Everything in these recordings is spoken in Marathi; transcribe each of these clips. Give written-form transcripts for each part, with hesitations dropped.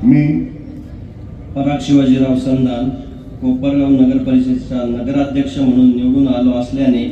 मी पराग शिवाजीराव संधान कोपरगाव नगर परिषदेचा नगराध्यक्ष म्हणून निवडून आलो असल्याने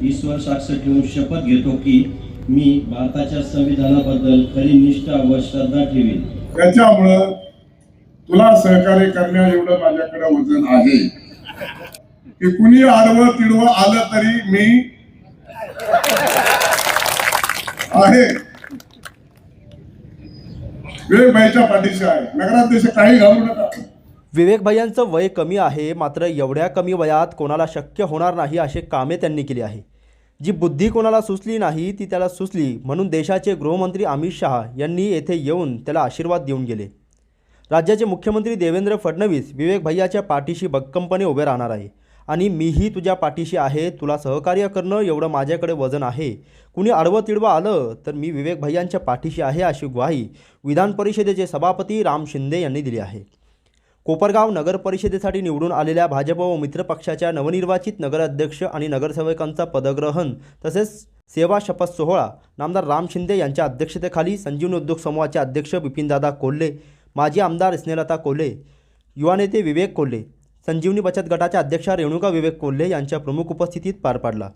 ईश्वर साक्ष ठेवून शपथ घेतो की मी भारताच्या संविधानाबद्दल खरी निष्ठा व श्रद्धा ठेवीन. त्याच्यामुळं तुला सहकार्य करण्या एवढं माझ्याकडे वजन आहे की कुणी आडवं तिडवं आलं तरी मी आहे. विवेकभाईच्या पाठीशी आहे. नगराध्यक्ष काही घालू नका. विवेक भैयांचं वय कमी आहे, मात्र एवढ्या कमी वयात कोणाला शक्य होणार नाही असे कामे त्यांनी केली आहे. जी बुद्धी कोणाला सुचली नाही ती त्याला सुचली, म्हणून देशाचे गृहमंत्री अमित शहा यांनी येथे येऊन त्याला आशीर्वाद देऊन गेले. राज्याचे मुख्यमंत्री देवेंद्र फडणवीस विवेक भैयाच्या पाठीशी भक्कमपणे उभे राहणार आहे आणि मीही तुझ्या पाठीशी आहे. तुला सहकार्य करणं एवढं माझ्याकडे वजन आहे. कुणी आडवं तिडवं आलं तर मी विवेक भैयांच्या पाठीशी आहे अशी ग्वाही विधान परिषदेचे सभापती राम शिंदे यांनी दिली आहे. कोपरगाव नगर परिषदेसाठी निवडून आलेल्या भाजप व मित्रपक्षाच्या नवनिर्वाचित नगराध्यक्ष आणि नगरसेवकांचा पदग्रहण तसेच सेवा शपथ सोहळा नामदार राम शिंदे यांच्या अध्यक्षतेखाली संजीवनी उद्योग समूहाचे अध्यक्ष बिपिनदादा कोल्हे, माजी आमदार स्नेहलता कोल्हे, युवा नेते विवेक कोल्हे, संजीवनी बचत गटाच्या अध्यक्षा रेणुका विवेक कोल्हे यांच्या प्रमुख उपस्थितीत पार पडला.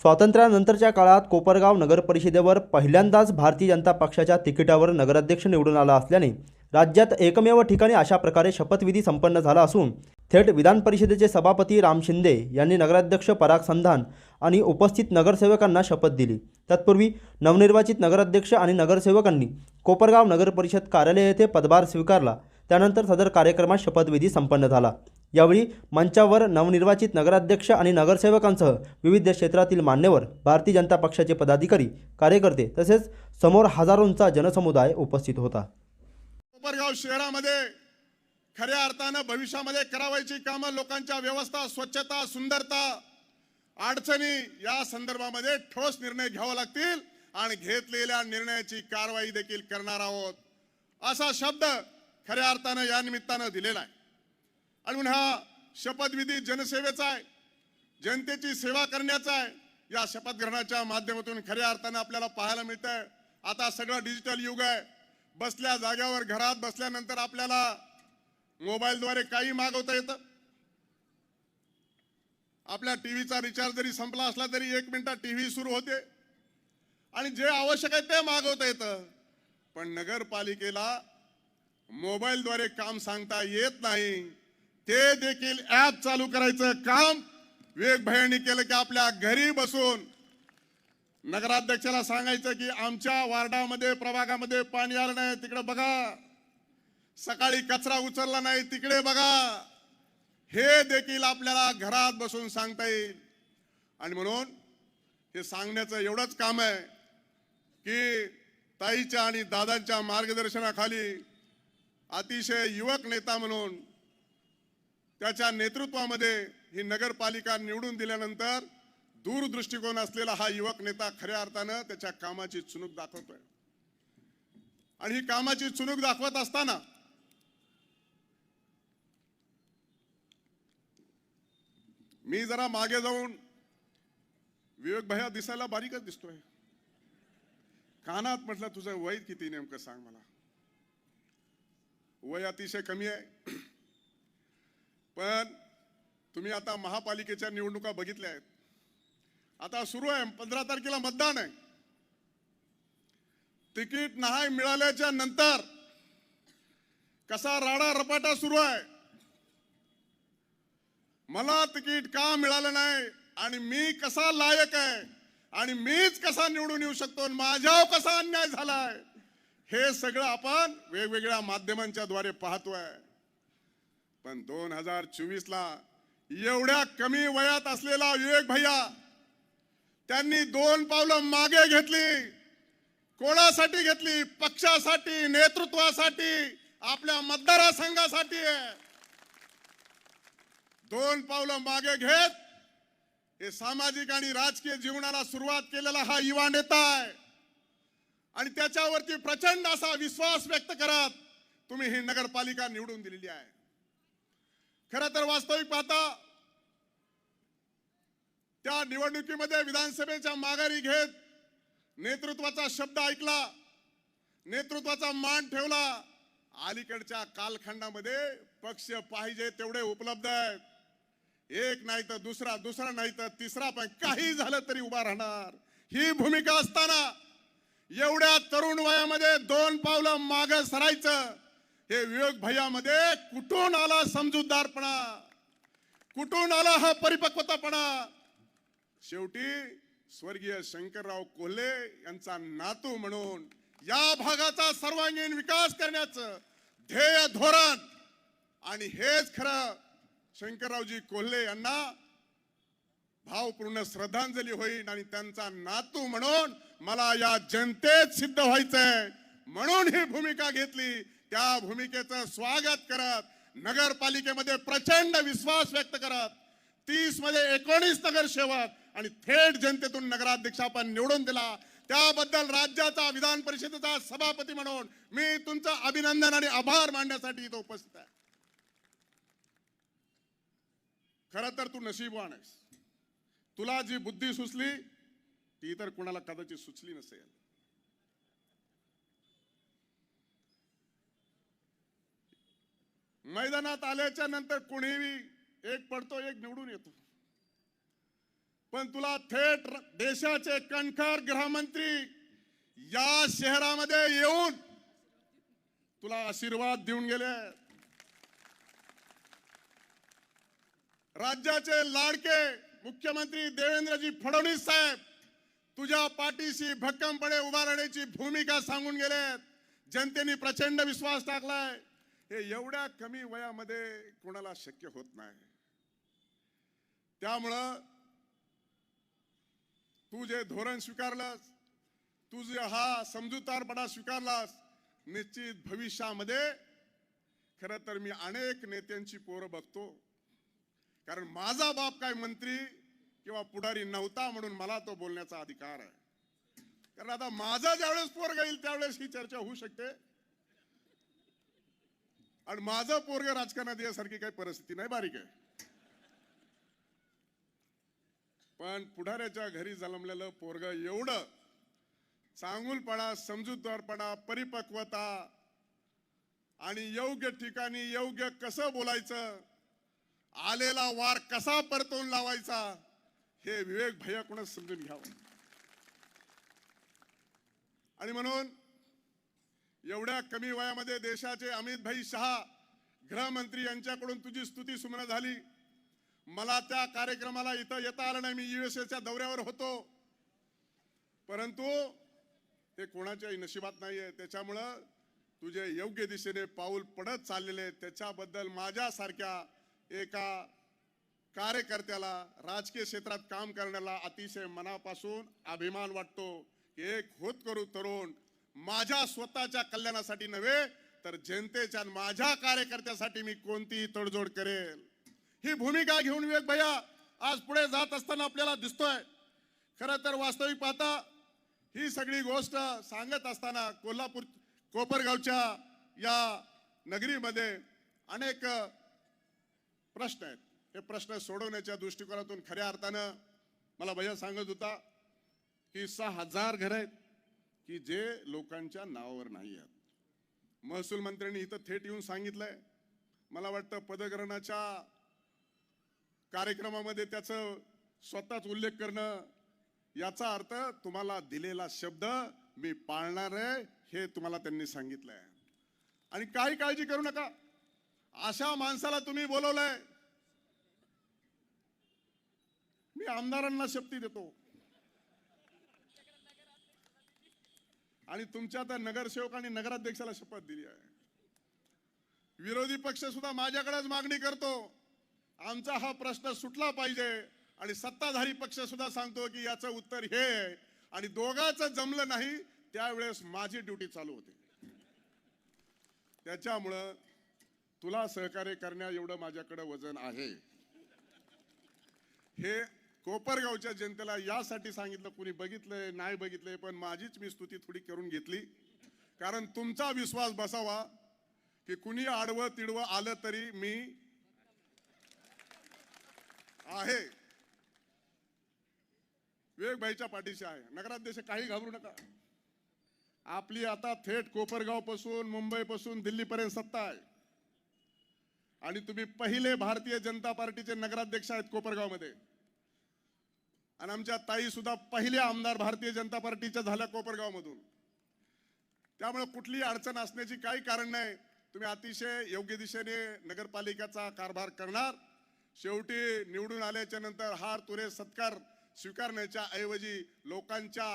स्वातंत्र्यानंतरच्या काळात कोपरगाव नगर परिषदेवर पहिल्यांदाच भारतीय जनता पक्षाच्या तिकिटावर नगराध्यक्ष निवडून आला असल्याने राज्यात एकमेव ठिकाणी अशा प्रकारे शपथविधी संपन्न झाला असून थेट विधान परिषदेचे सभापती राम शिंदे यांनी नगराध्यक्ष पराग संधान आणि उपस्थित नगरसेवकांना शपथ दिली. तत्पूर्वी नवनिर्वाचित नगराध्यक्ष आणि नगरसेवकांनी कोपरगाव नगर परिषद कार्यालय येथे पदभार स्वीकारला. त्यानंतर सदर कार्यक्रमात शपथविधी संपन्न झाला. यावेळी मंचावर नवनिर्वाचित नगराध्यक्ष आणि नगरसेवकांसह विविध क्षेत्रातील मान्यवर, भारतीय जनता पक्षाचे पदाधिकारी, कार्यकर्ते तसेच समोर हजारोंचा जनसमुदाय उपस्थित होता. कोपरगाव शहरामध्ये खऱ्या अर्थानं भविष्यामध्ये करावायची कामं, लोकांच्या व्यवस्था, स्वच्छता, सुंदरता, अडचणी या संदर्भामध्ये ठोस निर्णय घ्यावे लागतील आणि घेतलेल्या निर्णयाची कारवाई देखील करणार आहोत असा शब्द खऱ्या अर्थानं या निमित्तानं दिलेला आहे. आणि हा शपथविधी जनसेवेचा आहे, जनतेची सेवा करण्याचा आहे. या शपथ ग्रहणाच्या माध्यमातून खऱ्या अर्थानं आपल्याला पाहायला मिळतंय आता सगळं डिजिटल युग आहे. बसल्या जाग्यावर घरात बसल्यानंतर आपल्याला मोबाईलद्वारे काही मागवता येतं. आपल्या टीव्हीचा रिचार्ज जरी संपला असला तरी 1 मिनिटात टीव्ही सुरू होते आणि जे आवश्यक आहे ते मागवता येतं. पण नगरपालिकेला मोबाईलद्वारे काम सांगता येत नाही. ते देखील ऍप चालू करायचं काम विवेक भैयांनी केलं की आपल्या घरी बसून नगराध्यक्षाला सांगायचं की आमच्या वार्डामध्ये, प्रभागामध्ये पाणी आलं नाही, तिकडे बघा. सकाळी कचरा उचलला नाही, तिकडे बघा. हे देखील आपल्याला घरात बसून सांगता येईल. आणि म्हणून हे सांगण्याचं एवढंच काम आहे की ताईच्या आणि दादांच्या मार्गदर्शनाखाली अतिशय युवक नेता म्हणून त्याच्या नेतृत्वामध्ये ही नगरपालिका निवडून दिल्यानंतर दूरदृष्टिकोन असलेला हा युवक नेता खऱ्या अर्थानं त्याच्या कामाची चुणूक दाखवतोय. आणि ही कामाची चुणूक दाखवत असताना मी जरा मागे जाऊन विवेक भैया दिसायला बारीकच दिसतोय. कानात म्हटलं तुझं वय किती नेमकं सांग मला. वय अतिशय कमी आहे. पण तुम्ही आता महापालिकेच्या निवडणुका बघितल्या आहेत. आता सुरू आहे, 15 तारखेला मतदान आहे. तिकीट नाही मिळाल्याच्या नंतर कसा राडा रपाटा सुरू आहे. मला तिकीट का मिळालं नाही आणि मी कसा लायक आहे आणि मीच कसा निवडून येऊ शकतो, माझ्यावर कसा अन्याय झालाय, हे सगळं आपण वेगवेगळ्या माध्यमांच्या द्वारे पाहतोय. पण 2024 ला एवढ्या कमी वयात असलेला विवेक भैया त्यांनी 2 पावलं मागे घेतली. कोणासाठी घेतली? पक्षासाठी, नेतृत्वासाठी, आपल्या मतदारसंघासाठी. 2 पावलं मागे घेत हे सामाजिक आणि राजकीय जीवनाला सुरुवात केलेला हा युवा नेता आहे. आणि त्याच्यावरती प्रचंड असा विश्वास व्यक्त करत तुम्ही ही नगरपालिका निवडून दिलेली आहे. खरं तर वास्तविक पाहता त्या निवडणुकीमध्ये विधानसभेच्या माघारी घेत नेतृत्वाचा शब्द ऐकला, नेतृत्वाचा मान ठेवला. अलीकडच्या कालखंडामध्ये पक्ष पाहिजे तेवढे उपलब्ध आहेत. एक नाही तर दुसरा, दुसरा नाही तर तिसरा, पण काही झालं तरी उभा राहणार. ही भूमिका असताना एवढ्या तरुण वयामध्ये 2 पावलं मागे सरायचं, हे विवेक भैयामध्ये कुठून आला समजूतदारपणा, कुठून आला हा परिपक्वतापणा. शेवटी स्वर्गीय शंकरराव कोल्हे यांचा नातू म्हणून या भागाचा सर्वांगीण विकास करण्याचं ध्येय धोरण, आणि हेच खरं शंकररावजी कोल्हे यांना भावपूर्ण श्रद्धांजली होईल. आणि त्यांचा नातू म्हणून मला या जनतेत सिद्ध व्हायचंय, म्हणून ही भूमिका घेतली. त्या भूमिकेचं स्वागत करत नगरपालिकेमध्ये प्रचंड विश्वास व्यक्त करत 30 मध्ये 19 नगरसेवक आणि थेट जनतेतून नगराध्यक्ष आपण निवडून दिला, त्याबद्दल राज्याचा विधान परिषदेचा सभापती म्हणून मी तुमचं अभिनंदन आणि आभार मानण्यासाठी इथं उपस्थित आहे. खरं तर तू नशीबवान आहेस. तुला जी बुद्धी सुचली ती तर कुणाला कदाचित सुचली नसेल. मैदानात आल्याच्या नंतर कोणीही एक पडतो, एक निवडून येतो, पण तुला थेट देशाचे कणखर गृहमंत्री या शहरामध्ये येऊन तुला आशीर्वाद देऊन गेले. राज्याचे लाडके मुख्यमंत्री देवेंद्रजी फडणवीस साहेब तुझ्या पाठीशी भक्कमपणे उभा राहण्याची भूमिका सांगून गेलेत. जनतेने प्रचंड विश्वास टाकलाय. हे एवढ्या कमी वयामध्ये कोणाला शक्य होत नाही. त्यामुळं तू जे धोरण स्वीकारलंस, तू जे हा समजूतदारपणा स्वीकारलास, निश्चित भविष्यामध्ये खरं तर मी अनेक नेत्यांची पोरं बघतो, कारण माझा बाप काय मंत्री किंवा पुढारी नव्हता म्हणून मला तो बोलण्याचा अधिकार आहे. कारण आता माझा ज्यावेळेस पोरग येईल त्यावेळेस ही चर्चा होऊ शकते, आणि माझं पोरग राजकारणात यासारखी काही परिस्थिती नाही, बारीक आहे. पण पुढाऱ्याच्या घरी जन्मलेलं पोरग एवढं चांगुलपणा, समजूतदारपणा, परिपक्वता आणि योग्य ठिकाणी योग्य कसं बोलायचं, आलेला वार कसा परतवून लावायचा, हे विवेक भैयाकडूनच समजून घ्यावं. आणि म्हणून एवढ्या कमी वयामध्ये देशाचे अमित भाई शहा गृहमंत्री यांच्याकडून तुझी स्तुती सुमन झाली. मला त्या कार्यक्रमाला इथं येता आलं नाही, मी USA दौऱ्यावर होतो, परंतु ते कोणाच्याही नशिबात नाहीये. त्याच्यामुळं तुझे योग्य दिशेने पाऊल पडत चाललेले, त्याच्याबद्दल माझ्यासारख्या एका कार्यकर्त्याला, राजकीय क्षेत्रात काम करण्याला अतिशय मनापासून अभिमान वाटतो. एक होतकरू तरुण माझ्या स्वतःच्या कल्याणासाठी नव्हे तर जनतेच्या माझ्या कार्यकर्त्यासाठी मी कोणतीही तडजोड करेल, ही भूमिका घेऊन विवेक भैया आज पुढे जात असताना आपल्याला दिसतोय. खरं तर वास्तविक पाहता ही सगळी गोष्ट सांगत असताना कोपरगावच्या या नगरीमध्ये अनेक प्रश्न आहेत. हे प्रश्न सोडवण्याच्या दृष्टिकोनातून खऱ्या अर्थानं मला भैया सांगत होता की 6000 घर आहेत की जे लोकांच्या नावावर नाही आहेत. महसूल मंत्र्यांनी इथं थेट येऊन सांगितलंय. मला वाटतं पदग्रहणाच्या कार्यक्रमामध्ये त्याचं स्वतःच उल्लेख करणं, याचा अर्थ तुम्हाला दिलेला शब्द मी पाळणार आहे हे तुम्हाला त्यांनी सांगितलंय. आणि काही काळजी करू नका, अशा माणसाला तुम्ही बोलवलंय. मी आमदारांना शपथ देतो आणि तुमच्या त्या नगरसेवक आणि नगराध्यक्षाला शपथ दिली आहे. विरोधी पक्ष सुद्धा माझ्याकडेच मागणी करतो, आमचा हा प्रश्न सुटला पाहिजे, आणि सत्ताधारी पक्ष सुद्धा सांगतो की याचं उत्तर हे आहे, आणि दोघांचं जमलं नाही त्यावेळेस माझी ड्युटी चालू होते. त्याच्यामुळं तुला सहकार्य करण्या एवढं माझ्याकडे वजन आहे. हे कोपरगावच्या जनतेला यासाठी सांगितलं, कुणी बघितलंय नाही बघितलंय, पण माझीच मी स्तुती थोडी करून घेतली, कारण तुमचा विश्वास बसावा की कुणी आडवं तिडवं आलं तरी मी आहे, विवेक भाईच्या पाठीशी आहे. नगराध्यक्ष काही घाबरू नका, आपली आता थेट कोपरगाव पासून मुंबई पासून दिल्लीपर्यंत सत्ता आहे आणि तुम्ही पहिले भारतीय जनता पार्टीचे नगराध्यक्ष आहेत कोपरगाव मध्ये आणि आमच्या ताई सुद्धा पहिले आमदार भारतीय जनता पार्टीच्या झाल्या कोपरगाव मधून. त्यामुळे कुठलीही अडचण असण्याची काही कारण नाही. तुम्ही अतिशय योग्य दिशेने नगरपालिकेचा कारभार करणार. शेवटी निवडून आल्याच्या नंतर हार तुरे सत्कार स्वीकारण्याच्या ऐवजी लोकांच्या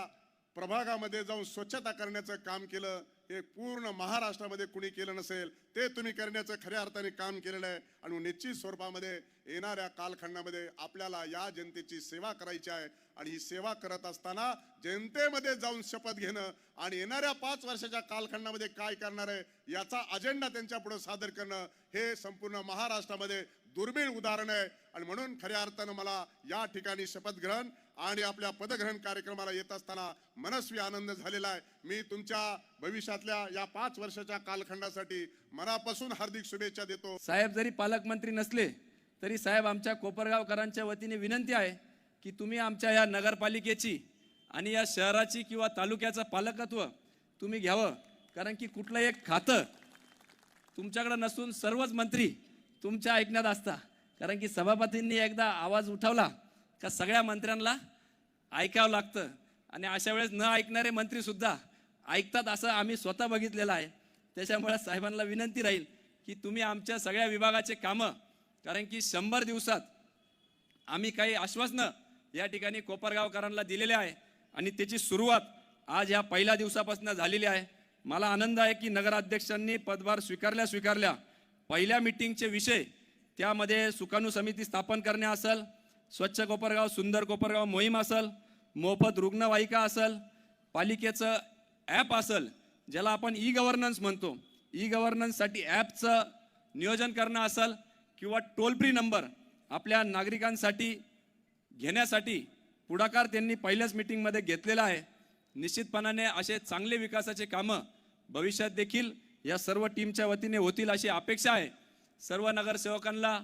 प्रभागामध्ये जाऊन स्वच्छता करण्याचं काम केलं. हे पूर्ण महाराष्ट्रामध्ये कुणी केलं नसेल. ते तुम्ही करण्याचं खऱ्या अर्थाने काम केलेलं आहे आणि निश्चित स्वरूपामध्ये येणाऱ्या कालखंडामध्ये आपल्याला या जनतेची सेवा करायची आहे आणि ही सेवा करत असताना जनतेमध्ये जाऊन शपथ घेणं आणि येणाऱ्या 5 वर्षाच्या कालखंडामध्ये काय करणार आहे याचा अजेंडा त्यांच्या पुढे सादर करणं हे संपूर्ण महाराष्ट्रामध्ये दुर्मिळ उदाहरण आहे. आणि म्हणून खऱ्या अर्थानं मला या ठिकाणी शपथ ग्रहण आणि आपल्या पदग्रहण कार्यक्रमाला येत असताना मनस्वी आनंद झालेला आहे. मी तुमच्या भविष्यातल्या या 5 वर्षाच्या कालखंडासाठी मनापासून हार्दिक शुभेच्छा देतो. साहेब जरी पालकमंत्री नसले तरी साहेब आमच्या कोपरगावकरांच्या वतीने विनंती आहे की तुम्ही आमच्या या नगरपालिकेची आणि या शहराची किंवा तालुक्याचं पालकत्व तुम्ही घ्यावं. कारण की कुठलं एक खातं तुमच्याकडे नसून सर्वच मंत्री तुमच्या ऐकण्यात असता. कारण की सभापतींनी एकदा आवाज उठवला का सगळ्या मंत्र्यांना ऐकावं लागतं आणि अशा वेळेस न ऐकणारे मंत्री सुद्धा ऐकतात असं आम्ही स्वतः बघितलेलं आहे. त्याच्यामुळे साहेबांना विनंती राहील की तुम्ही आमच्या सगळ्या विभागाचे कामं, कारण की 100 दिवसात आम्ही काही आश्वासनं या ठिकाणी कोपरगावकरांना दिलेले आहे आणि त्याची सुरुवात आज या पहिल्या दिवसापासून झालेली आहे. मला आनंद आहे की नगराध्यक्षांनी पदभार स्वीकारल्या पहिल्या मीटिंगचे विषय त्यामध्ये सुकाणू समिती स्थापन करणे असेल, स्वच्छ कोपरगाव सुंदर कोपरगाव मोहीम असेल, मोफत रुग्णवाहिका असेल, पालिकेचं ॲप असेल ज्याला आपण ई गव्हर्नन्स म्हणतो, ई गव्हर्नन्ससाठी ॲपचं नियोजन करणं असेल किंवा टोल फ्री नंबर आपल्या नागरिकांसाठी घेण्यासाठी पुढाकार त्यांनी पहिल्याच मीटिंगमध्ये घेतलेला आहे. निश्चितपणाने असे चांगले विकासाचे कामं भविष्यात देखील या सर्व टीमच्या वतीने होतील अशी अपेक्षा आहे. सर्व नगरसेवकांना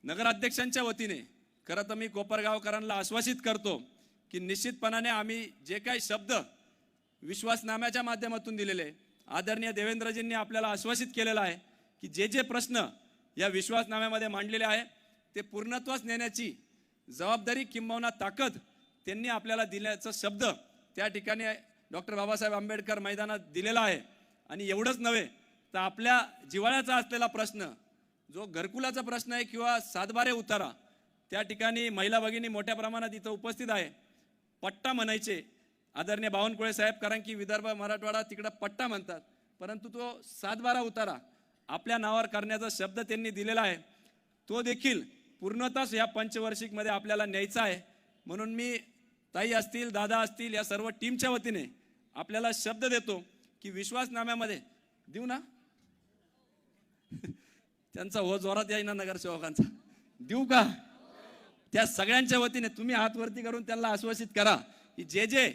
नगराध्यक्षांच्या वतीने खरं तर मी कोपरगावकरांना आश्वासित करतो की निश्चितपणाने आम्ही जे काही शब्द विश्वासनाम्याच्या माध्यमातून दिलेले आदरणीय देवेंद्रजींनी आपल्याला आश्वासित केलेलं आहे की जे प्रश्न या विश्वासनाम्यामध्ये मांडलेले आहे ते पूर्णत्वास नेण्याची जबाबदारी किंबहुना ताकद त्यांनी आपल्याला दिल्याचा शब्द त्या ठिकाणी डॉक्टर बाबासाहेब आंबेडकर मैदानात दिलेला आहे. आणि एवढंच नव्हे तर आपल्या जिव्हाळ्याचा असलेला प्रश्न जो घरकुलाचा प्रश्न आहे किंवा 7/12 उतारा त्या ठिकाणी महिला भगिनी मोठ्या प्रमाणात इथं उपस्थित आहे. पट्टा म्हणायचे आदरणीय बावनकुळे साहेब, कारण की विदर्भ मराठवाडा तिकडं पट्टा म्हणतात, परंतु तो 7/12 उतारा आपल्या नावावर करण्याचा शब्द त्यांनी दिलेला आहे. तो देखील पूर्णतः या पंचवार्षिकमध्ये आपल्याला न्यायचा आहे. म्हणून मी ताई असतील दादा असतील या सर्व टीमच्या वतीने आपल्याला शब्द देतो की विश्वासनाम्यामध्ये देऊ ना त्यांचा हो जोरात येईना नगरसेवकांचा देऊ का त्या सगळ्यांच्या वतीने तुम्ही हात वरती करून त्यांना आश्वासित करा की जे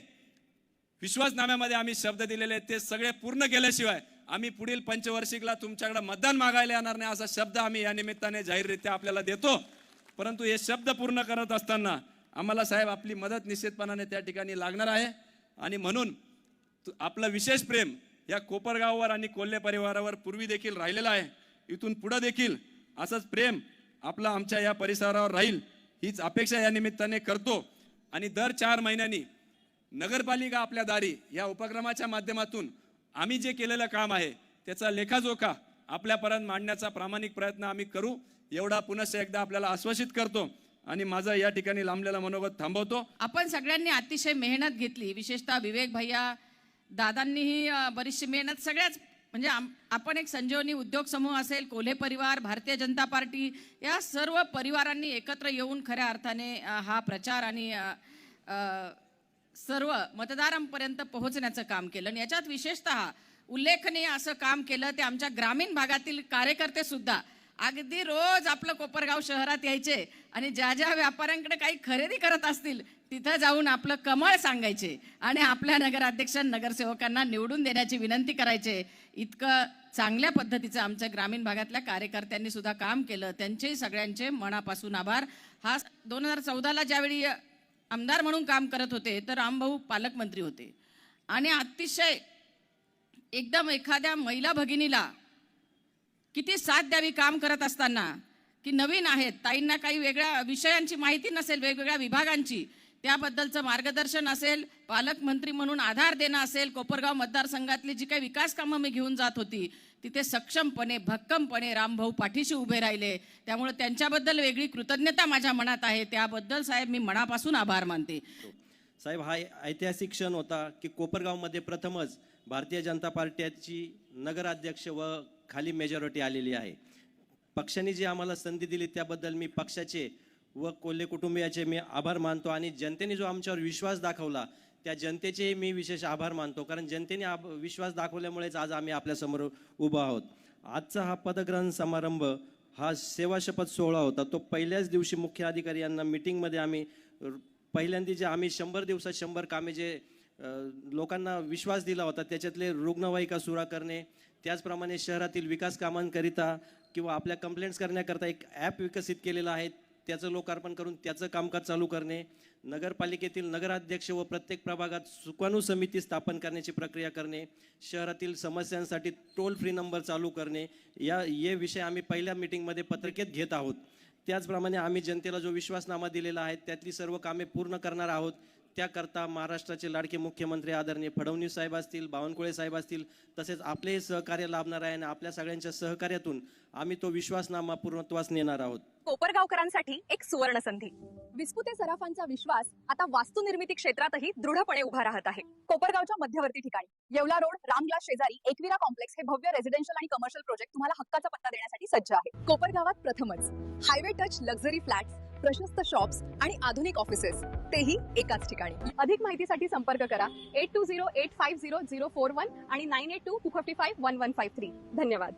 विश्वासनाम्यामध्ये आम्ही शब्द दिलेले ते सगळे पूर्ण केल्याशिवाय आम्ही पुढील पंचवार्षिकला तुमच्याकडे मतदान मागायला येणार नाही असा शब्द आम्ही या निमित्ताने जाहीररित्या आपल्याला देतो. परंतु हे शब्द पूर्ण करत असताना आम्हाला साहेब आपली मदत निश्चितपणाने त्या ठिकाणी लागणार आहे. आणि म्हणून आपलं विशेष प्रेम या कोपरगाववर आणि कोल्हे परिवारावर पूर्वी देखील राहिलेलं आहे. इथून पुढे देखील असंच प्रेम आपलं आमच्या या परिसरावर राहील हीच अपेक्षा या निमित्ताने करतो. आणि दर 4 महिन्यांनी नगरपालिका आपल्या दारी या उपक्रमाच्या माध्यमातून आम्ही जे केलेलं काम आहे त्याचा लेखाजोखा आपल्यापर्यंत मांडण्याचा प्रामाणिक प्रयत्न आम्ही करू एवढा पुनश्च एकदा आपल्याला आश्वासित करतो आणि माझं या ठिकाणी लांबलेला मनोगत थांबवतो. आपण सगळ्यांनी अतिशय मेहनत घेतली, विशेषतः विवेक भैया दादांनीही बरीचशी मेहनत सगळ्याच म्हणजे आपण एक संजीवनी उद्योग समूह असेल, कोल्हे परिवार, भारतीय जनता पार्टी या सर्व परिवारांनी एकत्र येऊन खऱ्या अर्थाने हा प्रचार आणि सर्व मतदारांपर्यंत पोहोचण्याचं काम केलं. आणि याच्यात विशेषतः उल्लेखनीय असं काम केलं ते आमच्या ग्रामीण भागातील कार्यकर्ते सुद्धा अगदी रोज आपलं कोपरगाव शहरात यायचे आणि ज्या ज्या व्यापाऱ्यांकडे काही खरेदी करत असतील तिथं जाऊन आपलं कमळ सांगायचे आणि आपल्या नगराध्यक्ष नगरसेवकांना निवडून देण्याची विनंती करायचे. इतकं चांगल्या पद्धतीचं आमच्या ग्रामीण भागातल्या कार्यकर्त्यांनी सुद्धा काम केलं. त्यांचे सगळ्यांचे मनापासून आभार. हा 2014ला ज्यावेळी आमदार म्हणून काम करत होते तर रामभाऊ पालकमंत्री होते आणि अतिशय एकदम एखाद्या महिला भगिनीला किती साथ द्यावी काम करत असताना, की नवीन आहेत, ताईंना काही वेगळ्या विषयांची माहिती नसेल, वेगवेगळ्या विभागांची, त्याबद्दलचं मार्गदर्शन असेल, पालकमंत्री म्हणून आधार देणं असेल, कोपरगाव मतदारसंघातली जी काही विकास कामं मी घेऊन जात होती तिथे सक्षमपणे, भक्कमपणे रामभाऊ पाठीशी उभे राहिले. त्यामुळे त्यांच्याबद्दल वेगळी कृतज्ञता माझ्या मनात आहे. त्याबद्दल साहेब मी मनापासून आभार मानते. साहेब, हा ऐतिहासिक क्षण होता की कोपरगावमध्ये प्रथमच भारतीय जनता पार्टीची नगराध्यक्ष व खाली मेजॉरिटी आलेली आहे. पक्षाने जी आम्हाला संधी दिली त्याबद्दल मी पक्षाचे व कोल्हे कुटुंबियाचे मी आभार मानतो आणि जनतेने जो आमच्यावर विश्वास दाखवला त्या जनतेचे मी विशेष आभार मानतो, कारण जनतेने विश्वास दाखवल्यामुळेच आज आम्ही आपल्यासमोर उभा आहोत. आजचा हा पदग्रहण समारंभ हा सेवा शपथ सोहळा होता. तो पहिल्याच दिवशी मुख्य अधिकारी यांना मीटिंगमध्ये आम्ही पहिल्यांदा जे आम्ही 100 दिवसात 100 कामे जे लोकांना विश्वास दिला होता त्याच्यातले रुग्णवाहिका सुरू करणे, त्याचप्रमाणे शहरातील विकास कामांकरिता किंवा आपल्या कंप्लेंट्स करण्याकरता एक ॲप विकसित केलेलं आहे, त्याचं लोकार्पण करून त्याचं कामकाज चालू करणे, नगरपालिकेतील नगराध्यक्ष व प्रत्येक प्रभागात सुकाणू समिती स्थापन करण्याची प्रक्रिया करणे, शहरातील समस्यांसाठी टोल फ्री नंबर चालू करणे, हे विषय आम्ही पहिल्या मीटिंगमध्ये पत्रिकेत घेत आहोत. त्याचप्रमाणे आम्ही जनतेला जो विश्वासनामा दिलेला आहे त्यातली सर्व कामे पूर्ण करणार आहोत. त्याकरता महाराष्ट्राचे लाडके मुख्यमंत्री आदरणीय फडणवीस साहेब असतील, बावनकुळे साहेब असतील, तसेच आपले सहकार्य लाभणार आहे आणि आपल्या सगळ्यांच्या सहकार्यातून आम्ही तो विश्वासनामा पूर्णत्वास नेणार आहोत. कोपरगावकरांसाठी एक सुवर्ण संधी. विस्पुते सराफांचा विश्वास आता वास्तुनिर्मिती क्षेत्रातही दृढपणे उभा राहत आहे. कोपरगावच्या मध्यवर्ती ठिकाणी येवला रोड, रामग्लास शेजारी एकविरा कॉम्प्लेक्स हे भव्य रेसिडेन्शियल आणि कमर्शियल प्रोजेक्ट तुम्हाला हक्काचा पत्ता देण्यासाठी सज्ज आहे. कोपरगावात प्रथमच हायवे टच लक्झरी फ्लॅट्स, प्रशस्त शॉप्स आणि आधुनिक ऑफिसेस, तेही एकाच ठिकाणी. अधिक माहितीसाठी संपर्क करा 8208500041 आणि 9822551153. धन्यवाद.